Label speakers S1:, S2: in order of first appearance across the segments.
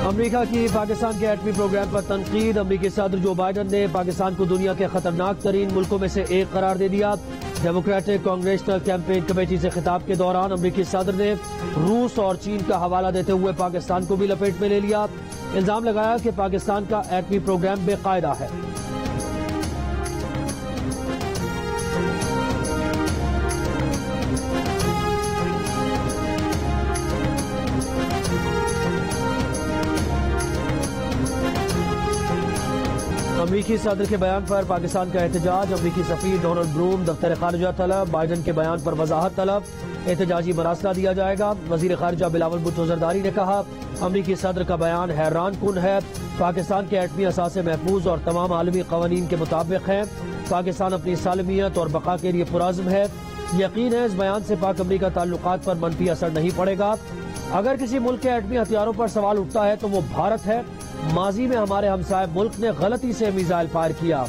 S1: امریکہ کی پاکستان کے ایٹمی پروگرام پر تنقید۔ امریکی صدر جو بائیڈن نے پاکستان کو دنیا کے خطرناک ترین ملکوں میں سے ایک قرار دے دیا۔ ڈیموکریٹک کانگریشنل کیمپین کمیٹی سے خطاب کے دوران امریکی صدر نے روس اور چین کا حوالہ دیتے ہوئے پاکستان کو بھی لپیٹ میں لے لیا۔ الزام لگایا کہ پاکستان کا ایٹمی پروگرام بے قاعدہ ہے۔ امریکی صدر کے بیان پر پاکستان کا احتجاج۔ امریکی سفیر ڈونلڈ بروم دفتر خارجہ طلب۔ بائیڈن کے بیان پر وضاحت طلب۔ احتجاجی مراسلہ دیا جائے گا۔ وزیر خارجہ بلاول بھٹو زرداری نے کہا امریکی صدر کا بیان حیران کن ہے۔ پاکستان کے ایٹمی اثاثے محفوظ اور تمام عالمی قوانین کے مطابق ہیں۔ پاکستان اپنی سالمیت اور بقا کے لیے پرعزم ہے۔ یقین ہے اس بیان سے پاک امریکہ تعلقات پر منفی اثر نہیں پڑے گا۔ اگر کسی ملک کے ایٹمی ہتھیاروں پر سوال اٹھتا ہے تو وہ بھارت ہے۔ ماضی میں ہمارے ہمسائے ملک نے غلطی سے میزائل فائر کیا۔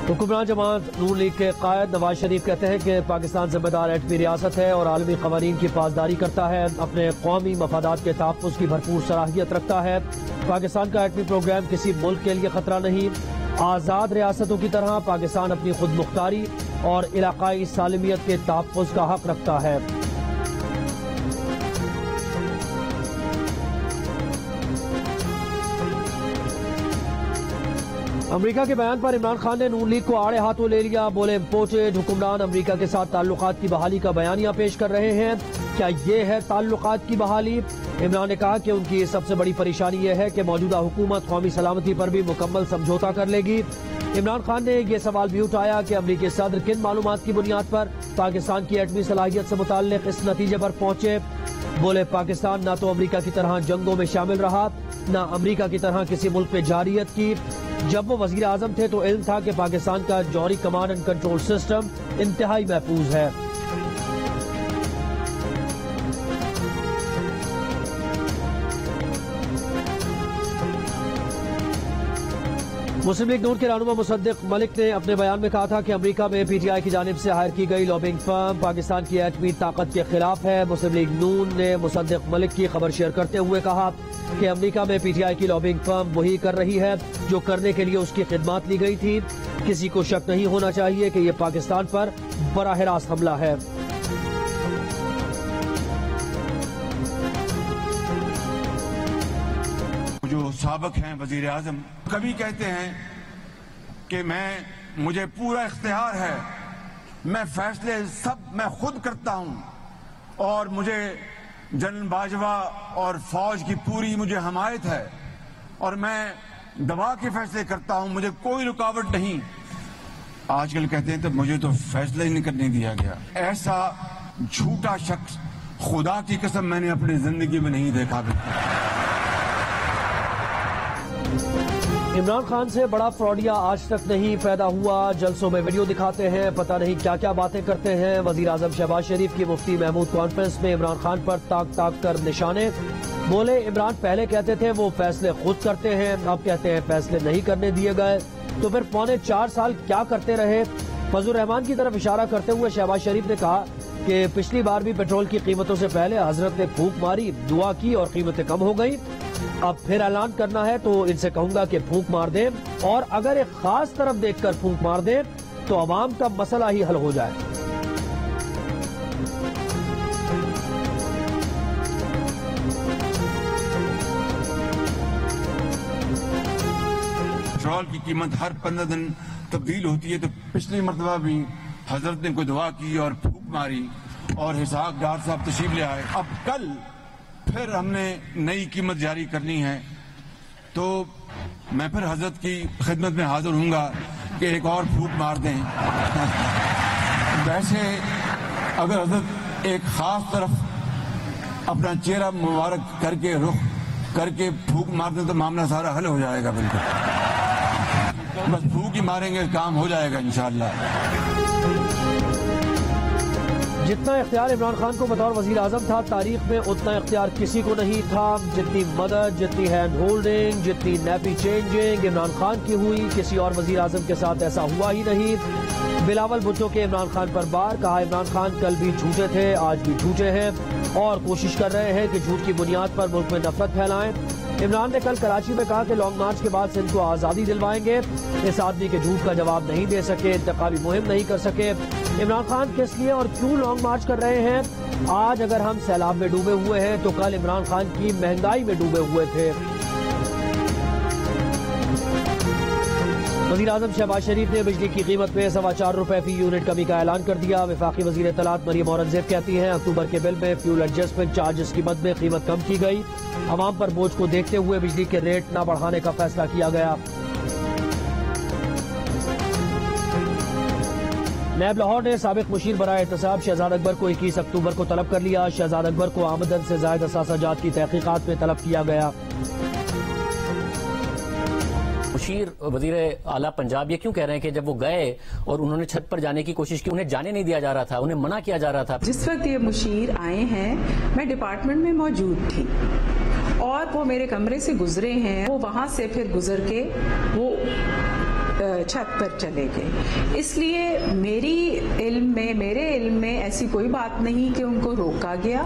S1: حکمران جماعت نون لیگ کے قائد نواز شریف کہتے ہیں کہ پاکستان ذمہ دار ایٹمی ریاست ہے اور عالمی قوانین کی پاسداری کرتا ہے، اپنے قومی مفادات کے تحفظ کی بھرپور صلاحیت رکھتا ہے۔ پاکستان کا ایٹمی پروگرام کسی ملک کے لیے خطرہ نہیں۔ آزاد ریاستوں کی طرح پاکستان اپنی خود مختاری اور علاقائی سالمیت کے تحفظ کا حق رکھتا ہے۔ امریکہ کے بیان پر عمران خان نے نون لیگ کو آڑے ہاتھوں لے لیا۔ بولے امپورٹڈ حکمران امریکہ کے ساتھ تعلقات کی بحالی کا بیانیہ پیش کر رہے ہیں۔ کیا یہ ہے تعلقات کی بحالی؟ عمران نے کہا کہ ان کی سب سے بڑی پریشانی یہ ہے کہ موجودہ حکومت قومی سلامتی پر بھی مکمل سمجھوتا کر لے گی۔ عمران خان نے یہ سوال بھی اٹھایا کہ امریکی صدر کن معلومات کی بنیاد پر پاکستان کی ایٹمی صلاحیت سے متعلق اس نتیجے پر پہنچے۔ بولے پاکستان نہ تو امریکہ کی طرح جنگوں میں شامل رہا، نہ امریکہ کی طرح کسی ملک پہ جارحیت کی۔ جب وہ وزیر اعظم تھے تو علم تھا کہ پاکستان کا جوہری کمانڈ اینڈ کنٹرول سسٹم انتہائی محفوظ ہے۔ مسلم لیگ نون کے رہنما مصدق ملک نے اپنے بیان میں کہا تھا کہ امریکہ میں پی ٹی آئی کی جانب سے ہائر کی گئی لابنگ فرم پاکستان کی ایٹمی طاقت کے خلاف ہے۔ مسلم لیگ نون نے مصدق ملک کی خبر شیئر کرتے ہوئے کہا کہ امریکہ میں پی ٹی آئی کی لابنگ فرم وہی کر رہی ہے جو کرنے کے لیے اس کی خدمات لی گئی تھی۔ کسی کو شک نہیں ہونا چاہیے کہ یہ پاکستان پر براہ راست حملہ ہے۔
S2: جو سابق ہیں وزیر اعظم کبھی کہتے ہیں کہ مجھے پورا اختیار ہے، میں فیصلے سب میں خود کرتا ہوں اور مجھے جنرل باجوہ اور فوج کی پوری مجھے حمایت ہے اور میں دبا کے فیصلے کرتا ہوں، مجھے کوئی رکاوٹ نہیں۔ آج کل کہتے ہیں تو مجھے تو فیصلہ ہی نہیں کرنے دیا گیا۔ ایسا جھوٹا شخص خدا کی قسم میں نے اپنی زندگی میں نہیں دیکھا۔
S1: عمران خان سے بڑا فراڈیا آج تک نہیں پیدا ہوا۔ جلسوں میں ویڈیو دکھاتے ہیں، پتہ نہیں کیا کیا باتیں کرتے ہیں۔ وزیر اعظم شہباز شریف کی مفتی محمود کانفرنس میں عمران خان پر تاک تاک کر نشانے۔ بولے عمران پہلے کہتے تھے وہ فیصلے خود کرتے ہیں، اب کہتے ہیں فیصلے نہیں کرنے دیے گئے، تو پھر پونے 4 سال کیا کرتے رہے؟ فضل الرحمان کی طرف اشارہ کرتے ہوئے شہباز شریف نے کہا کہ پچھلی بار بھی پیٹرول کی قیمتوں سے پہلے حضرت نے پھونک ماری، دعا کی اور قیمتیں کم ہو گئیں۔ اب پھر اعلان کرنا ہے تو ان سے کہوں گا کہ پھونک مار دیں، اور اگر ایک خاص طرف دیکھ کر پھونک مار دیں تو عوام کا مسئلہ ہی حل ہو جائے۔
S2: پیٹرول کی قیمت ہر 15 دن تبدیل ہوتی ہے، تو پچھلی مرتبہ بھی حضرت نے کوئی دعا کی اور پھونک ماری اور حساب دار صاحب تشریف لے آئے۔ اب کل پھر ہم نے نئی قیمت جاری کرنی ہے، تو میں پھر حضرت کی خدمت میں حاضر ہوں گا کہ ایک اور پھونک مار دیں۔ ویسے اگر حضرت ایک خاص طرف اپنا چہرہ مبارک کر کے رخ کر کے پھونک مار دیں تو معاملہ سارا حل ہو جائے گا۔ بالکل بس پھونک ہی ماریں گے، کام ہو جائے گا انشاءاللہ۔
S1: جتنا اختیار عمران خان کو بطور وزیر اعظم تھا، تاریخ میں اتنا اختیار کسی کو نہیں تھا. جتنی مدد، جتنی ہینڈ ہولڈنگ، جتنی نیپی چینجنگ عمران خان کی ہوئی، کسی اور وزیر اعظم کے ساتھ ایسا ہوا ہی نہیں. بلاول بھٹو کے عمران خان پر بار، کہا عمران خان کل بھی جھوٹے تھے، آج بھی جھوٹے ہیں اور کوشش کر رہے ہیں کہ جھوٹ کی بنیاد پر ملک میں نفرت پھیلائیں. عمران نے کل کراچی میں کہا کہ لانگ مارچ کے بعد سندھ کو آزادی دلوائیں گے. اس آدمی کے جھوٹ کا جواب نہیں دے سکے، انتخابی مہم نہیں کر سکے. عمران خان کس لیے اور کیوں لانگ مارچ کر رہے ہیں؟ آج اگر ہم سیلاب میں ڈوبے ہوئے ہیں تو کل عمران خان کی مہنگائی میں ڈوبے ہوئے تھے. وزیر اعظم شہباز شریف نے بجلی کی قیمت میں 4.25 روپے فی یونٹ کمی کا اعلان کر دیا. وفاقی وزیر اطلاعات مریم اورنگزیب کہتی ہیں اکتوبر کے بل میں فیول ایڈجسٹمنٹ چارجز کی مد میں قیمت کم کی گئی. عوام پر بوجھ کو دیکھتے ہوئے بجلی کے ریٹ نہ بڑھانے کا فیصلہ کیا گیا. نیب لاہور نے سابق مشیر برائے احتساب شہزاد اکبر کو 21 اکتوبر کو طلب کر لیا. شہزاد اکبر کو آمدن سے زائد اثاثہ جات کی تحقیقات میں طلب کیا گیا.
S3: مشیر وزیر اعلیٰ پنجاب یہ کیوں کہہ رہے ہیں کہ جب وہ گئے اور انہوں نے چھت پر جانے کی کوشش کی، انہیں جانے نہیں دیا جا رہا تھا، انہیں منع کیا جا رہا تھا؟
S4: جس وقت یہ مشیر آئے ہیں میں ڈپارٹمنٹ میں موجود تھی اور وہ میرے کمرے سے گزرے ہیں. وہ وہاں سے پھر گزر کے وہ چھت پر چلے گئے. اس لیے میرے علم میں ایسی کوئی بات نہیں کہ ان کو روکا گیا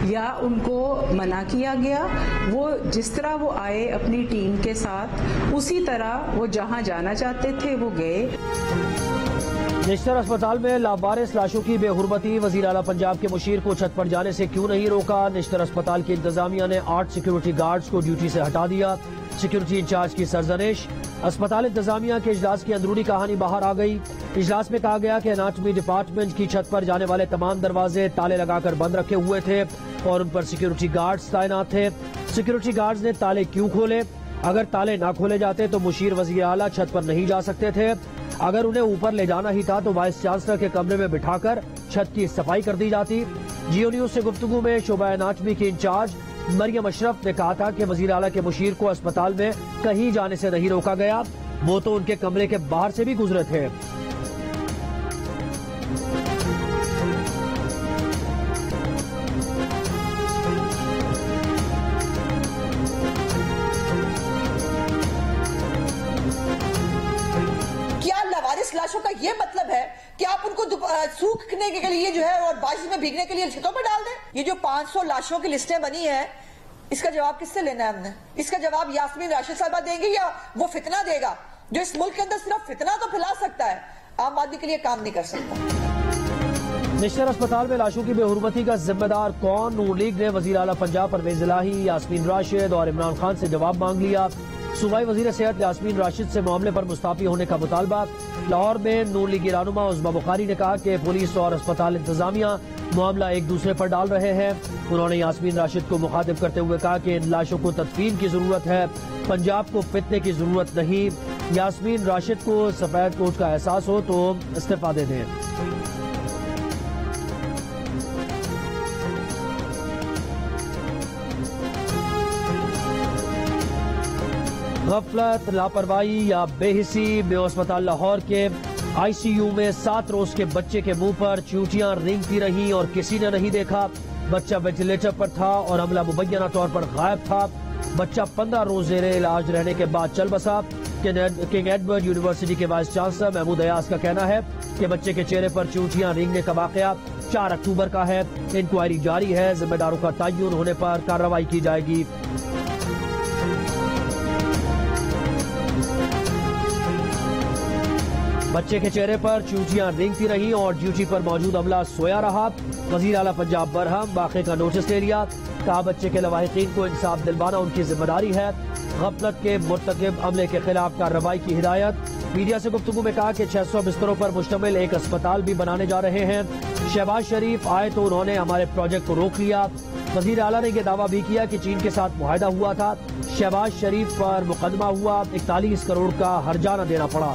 S4: یا ان کو منع کیا گیا. وہ جس طرح وہ آئے اپنی ٹیم کے ساتھ، اسی طرح وہ جہاں جانا چاہتے تھے وہ گئے.
S1: نشتر اسپتال میں لاوارث لاشوں کی بے حرمتی، وزیر اعلیٰ پنجاب کے مشیر کو چھت پر جانے سے کیوں نہیں روکا؟ نشتر اسپتال کی انتظامیہ نے 8 سیکیورٹی گارڈز کو ڈیوٹی سے ہٹا دیا. سیکیورٹی انچارج کی سرزنش. اسپتال انتظامیہ کے اجلاس کی اندرونی کہانی باہر آ گئی. اجلاس میں کہا گیا کہ اناٹمی ڈپارٹمنٹ کی چھت پر جانے والے تمام دروازے تالے لگا کر بند رکھے ہوئے تھے اور ان پر سیکیورٹی گارڈز تعینات تھے. سیکیورٹی گارڈز نے تالے کیوں کھولے؟ اگر تالے نہ کھولے جاتے تو مشیر وزیر اعلیٰ چھت پر نہیں جا سکتے تھے. اگر انہیں اوپر لے جانا ہی تھا تو وائس چانسلر کے کمرے میں بٹھا کر چھت کی صفائی کر دی جاتی. جیو نیوز سے گفتگو میں شعبہ اناٹمی کی انچارج مریم اشرف نے کہا تھا کہ وزیر اعلیٰ کے مشیر کو اسپتال میں کہیں جانے سے نہیں روکا گیا، وہ تو ان کے کمرے کے باہر سے بھی گزرے تھے.
S5: لاشوں کا یہ مطلب ہے کہ آپ ان کو سوکھنے کے لیے جو ہے اور بارش میں بھیگنے کے لیے چھتوں پہ ڈال دیں؟ یہ جو 500 لاشوں کی لسٹیں بنی ہیں، اس کا جواب کس سے لینا ہے ہم نے؟ اس کا جواب یاسمین راشد صاحبہ دیں گی یا وہ فتنہ دے گا جو اس ملک کے اندر صرف فتنہ تو پھیلا سکتا ہے، عام آدمی کے لیے کام نہیں کر سکتا.
S1: نشتر اسپتال میں لاشوں کی بے حرمتی کا ذمہ دار کون؟ نون لیگ نے وزیر اعلیٰ پنجاب پرویز الہی، یاسمین راشد اور عمران خان سے جواب مانگ لیا. صوبائی وزیر صحت یاسمین راشد سے معاملے پر مستعفی ہونے کا مطالبہ. لاہور میں نون لیگی رہنما عظمیٰ بخاری نے کہا کہ پولیس اور اسپتال انتظامیہ معاملہ ایک دوسرے پر ڈال رہے ہیں. انہوں نے یاسمین راشد کو مخاطب کرتے ہوئے کہا کہ ان لاشوں کو تدفین کی ضرورت ہے، پنجاب کو فتنے کی ضرورت نہیں. یاسمین راشد کو سفید کوٹ کا احساس ہو تو استعفیٰ دے دیں. غفلت، لاپرواہی یا بے حسی میں اسپتال لاہور کے آئی سی یو میں 7 روز کے بچے کے منہ پر چیوٹیاں رینگتی رہیں اور کسی نے نہیں دیکھا. بچہ وینٹیلیٹر پر تھا اور عملہ مبینہ طور پر غائب تھا. بچہ 15 روز زیر علاج رہنے کے بعد چل بسا. کنگ ایڈورڈ یونیورسٹی کے وائس چانسلر محمود ایاز کا کہنا ہے کہ بچے کے چہرے پر چیوٹیاں رینگنے کا واقعہ 4 اکتوبر کا ہے. انکوائری جاری ہے، ذمہ داروں کا تعین ہونے پر کارروائی کی جائے گی. بچے کے چہرے پر چیوٹیاں رینگتی رہیں اور ڈیوٹی پر موجود عملہ سویا رہا. وزیر اعلیٰ پنجاب برہم واقعے کا نوٹس لے لیا. کہا بچے کے لواحقین کو انصاف دلوانا ان کی ذمہ داری ہے. غفلت کے مرتکب عملے کے خلاف کارروائی کی ہدایت. میڈیا سے گفتگو میں کہا کہ 600 بستروں پر مشتمل ایک اسپتال بھی بنانے جا رہے ہیں. شہباز شریف آئے تو انہوں نے ہمارے پروجیکٹ کو روک لیا. وزیر اعلیٰ نے یہ دعویٰ بھی کیا کہ چین کے ساتھ معاہدہ ہوا تھا، شہباز شریف پر مقدمہ ہوا، 41 کروڑ کا ہرجانہ دینا پڑا.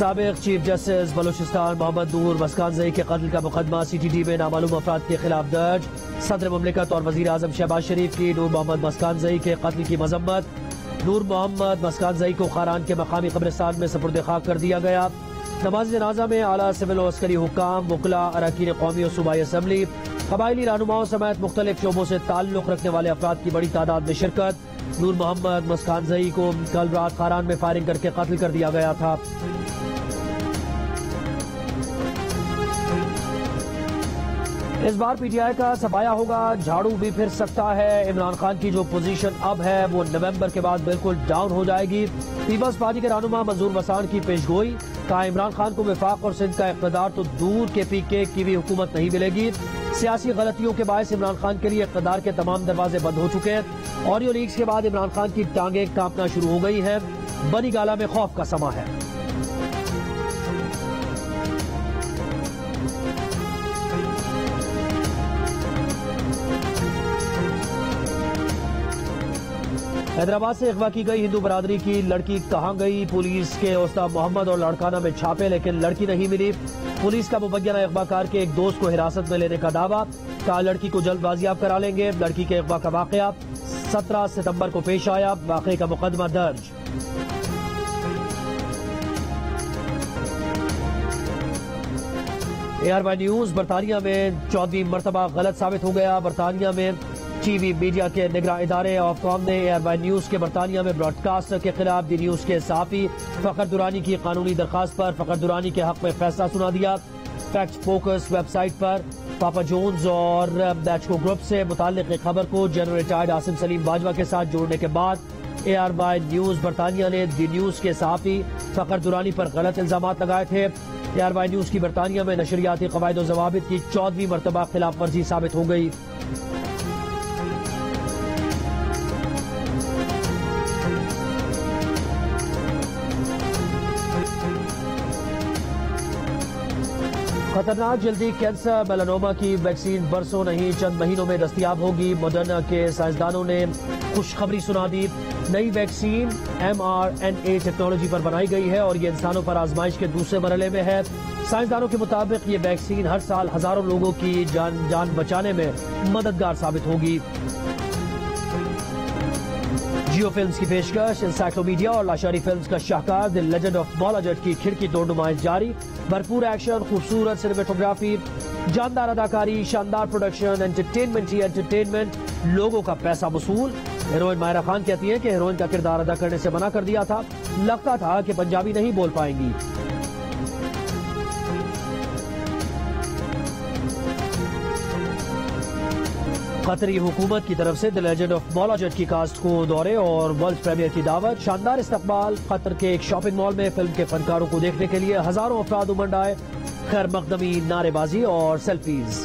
S1: سابق چیف جسٹس بلوچستان محمد نور مسکانزئی کے قتل کا مقدمہ CTT میں نامعلوم افراد کے خلاف درج. صدر مملکت اور وزیر اعظم شہباز شریف کی نور محمد مسکانزئی کے قتل کی مذمت. نور محمد مسکانزئی کو خاران کے مقامی قبرستان میں سپرد خاک کر دیا گیا. نماز جنازہ میں اعلیٰ سول و عسکری حکام، وکلاء، اراکین قومی اور صوبائی اسمبلی، قبائلی رہنماؤں سمیت مختلف شعبوں سے تعلق رکھنے والے افراد کی بڑی تعداد میں شرکت. نور محمد مسکانزئی کو کل رات خاران میں فائرنگ کر کے قتل کر دیا گیا تھا. اس بار PTI کا سفایا ہوگا، جھاڑو بھی پھر سکتا ہے. عمران خان کی جو پوزیشن اب ہے وہ نومبر کے بعد بالکل ڈاؤن ہو جائے گی. پیپلز پارٹی کے رہنما منظور وسان کی پیشگوئی، کہا عمران خان کو وفاق اور سندھ کا اقتدار تو دور کے PK کی بھی حکومت نہیں ملے گی. سیاسی غلطیوں کے باعث عمران خان کے لیے اقتدار کے تمام دروازے بند ہو چکے ہیں. آڈیو لیکس کے بعد عمران خان کی ٹانگیں کانپنا شروع ہو گئی ہیں. بنی گالہ میں خوف کا سما ہے. حیدرآباد سے اغوا کی گئی ہندو برادری کی لڑکی کہاں گئی؟ پولیس کے اوسطا محمد اور لاڑکانہ میں چھاپے لیکن لڑکی نہیں ملی. پولیس کا مبینہ اغوا کار کے ایک دوست کو حراست میں لینے کا دعویٰ، کہا لڑکی کو جلد بازیاب کرا لیں گے. لڑکی کے اغوا کا واقعہ 17 ستمبر کو پیش آیا. واقعے کا مقدمہ درج. ARY نیوز برطانیہ میں 14ویں مرتبہ غلط ثابت ہو گیا. برطانیہ میں ٹی وی میڈیا کے نگراں ادارے آفکام نے ARY نیوز کے برطانیہ میں براڈ کاسٹر کے خلاف دی نیوز کے صحافی فخر درانی کی قانونی درخواست پر فخر درانی کے حق میں فیصلہ سنا دیا. فیکٹ فوکس ویب سائٹ پر پاپا جونز اور بیچکو گروپ سے متعلق ایک خبر کو جنرل ریٹائرڈ عاصم سلیم باجوہ کے ساتھ جوڑنے کے بعد ARY نیوز برطانیہ نے دی نیوز کے صحافی فخر درانی پر غلط الزامات لگائے تھے. ARY نیوز کی برطانیہ میں نشریاتی قواعد و ضوابط کی 14ویں مرتبہ خلاف ورزی ثابت ہو گئی. خطرناک جلدی کینسر میلانوما کی ویکسین برسوں نہیں چند مہینوں میں دستیاب ہوگی. مڈرنا کے سائنسدانوں نے خوشخبری سنا دی. نئی ویکسین mRNA ٹیکنالوجی پر بنائی گئی ہے اور یہ انسانوں پر آزمائش کے دوسرے مرحلے میں ہے. سائنسدانوں کے مطابق یہ ویکسین ہر سال ہزاروں لوگوں کی جان بچانے میں مددگار ثابت ہوگی. جیو فلمز کی پیشکش انسائکلوپیڈیا اور لاشاری فلمز کا شاہکار دی لیجنڈ آف مولا جٹ کی کھڑکی توڑ نمائش جاری. بھرپور ایکشن، خوبصورت سینیمیٹوگرافی، جاندار اداکاری، شاندار پروڈکشن، انٹرٹینمنٹ ہی انٹرٹینمنٹ، لوگوں کا پیسہ وصول. ہیروئن ماہرہ خان کہتی ہیں کہ ہیروئن کا کردار ادا کرنے سے منع کر دیا تھا، لگتا تھا کہ پنجابی نہیں بول پائیں گی. قطری حکومت کی طرف سے دی لیجنڈ آف مولا جٹ کی کاسٹ کو دورے اور ورلڈ پریمیئر کی دعوت. شاندار استقبال. قطر کے ایک شاپنگ مال میں فلم کے فنکاروں کو دیکھنے کے لیے ہزاروں افراد امنڈ آئے. خیر مقدمی، نعرے بازی اور سیلفیز.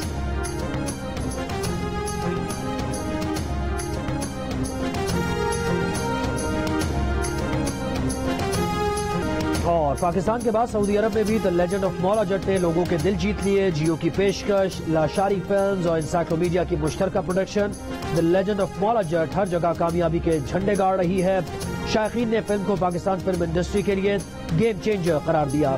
S1: اور پاکستان کے بعد سعودی عرب میں بھی دی لیجنڈ آف مولا جٹ نے لوگوں کے دل جیت لیے. جیو کی پیشکش، لاشاری فلمز اور انسائکلوپیڈیا کی مشترکہ پروڈکشن دی لیجنڈ آف مولا جٹ ہر جگہ کامیابی کے جھنڈے گاڑ رہی ہے. شائقین نے فلم کو پاکستان فلم انڈسٹری کے لیے گیم چینجر قرار دیا.